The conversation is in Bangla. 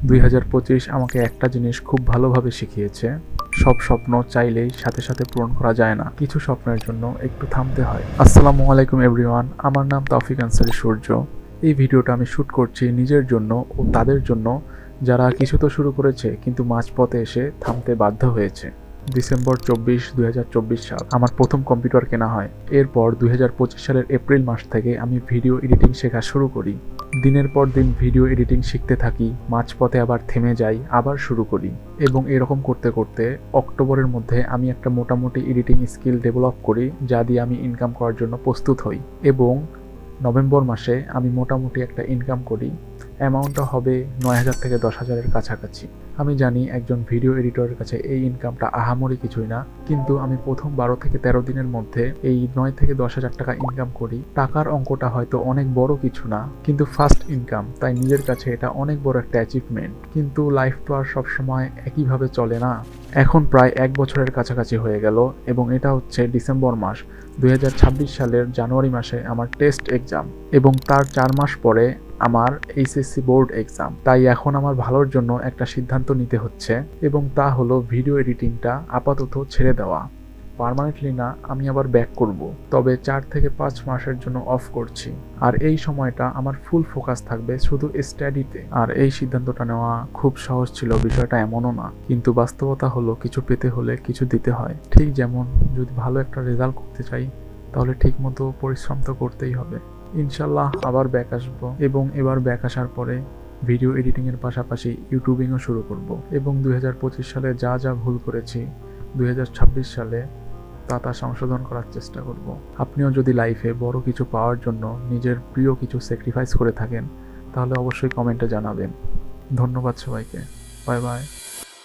2025 আমাকে একটা জিনিস খুব ভালোভাবে শিখিয়েছে, সব স্বপ্ন চাইলেই সাথে সাথে পূরণ করা যায় না, কিছু স্বপ্নের জন্য একটু থামতে হয়। আসসালামু আলাইকুম এভরিওয়ান, আমার নাম তৌফিক আনসারী সূর্য। এই ভিডিওটা আমি শ্যুট করছি নিজের জন্য ও তাদের জন্য যারা কিছু তো শুরু করেছে কিন্তু মাঝপথে এসে থামতে বাধ্য হয়েছে। ডিসেম্বর 24, 2024 সাল আমার প্রথম কম্পিউটার কেনা হয়। এরপর 2025 সালের এপ্রিল মাস থেকে আমি ভিডিও এডিটিং শেখা শুরু করি। দিনের পর দিন ভিডিও এডিটিং শিখতে থাকি, মাঝপথে আবার থেমে যাই, আবার শুরু করি, এবং এরকম করতে করতে অক্টোবরের মধ্যে আমি একটা মোটামুটি এডিটিং স্কিল ডেভেলপ করি, যা দিয়ে আমি ইনকাম করার জন্য প্রস্তুত হই। এবং নভেম্বর মাসে আমি মোটামুটি একটা ইনকাম করি, অ্যামাউন্টটা হবে 9,000 থেকে 10,000-এর কাছাকাছি। আমি জানি একজন ভিডিও এডিটরের কাছে এই ইনকামটা আহামরি কিছুই না, কিন্তু আমি প্রথম 12 থেকে 13 দিনের মধ্যে এই 9 থেকে 10,000 টাকা ইনকাম করি। টাকার অঙ্কটা হয়তো অনেক বড় কিছু না, কিন্তু ফার্স্ট ইনকাম, তাই নিজের কাছে এটা অনেক বড় একটা অ্যাচিভমেন্ট। কিন্তু লাইফ তো আর সবসময় একইভাবে চলে না। এখন প্রায় 1 বছরের কাছাকাছি হয়ে গেল, এবং এটা হচ্ছে ডিসেম্বর মাস। 2026 সালের জানুয়ারি মাসে আমার টেস্ট এক্সাম, এবং তার 4 মাস পরে আমার এইচএসসি বোর্ড এক্সাম। তাই এখন আমার ভালোর জন্য একটা সিদ্ধান্ত নিতে হচ্ছে, এবং তা হলো ভিডিও এডিটিংটা আপাতত ছেড়ে দেওয়া। পার্মানেন্টলি না, আমি আবার ব্যাক করব, তবে 4 থেকে 5 মাসের জন্য অফ করছি। আর এই সময়টা আমার ফুল ফোকাস থাকবে শুধু স্টাডিতে। আর এই সিদ্ধান্তটা নেওয়া খুব সহজ ছিল, বিষয়টা এমনও না, কিন্তু বাস্তবতা হলো কিছু পেতে হলে কিছু দিতে হয়। ঠিক যেমন যদি ভালো একটা রেজাল্ট করতে চাই, তাহলে ঠিক মতো পরিশ্রম তো করতেই হবে। ইনশাল্লাহ আবার ব্যাক আসবো, এবং এবার ব্যাক আসার পরে ভিডিও এডিটিংয়ের পাশাপাশি ইউটিউবিংও শুরু করব, এবং 2025 সালে যা যা ভুল করেছি 2026 সালে তা সংশোধন করার চেষ্টা করব। আপনিও যদি লাইফে বড় কিছু পাওয়ার জন্য নিজের প্রিয় কিছু স্যাক্রিফাইস করে থাকেন, তাহলে অবশ্যই কমেন্টে জানাবেন। ধন্যবাদ সবাইকে। Bye bye.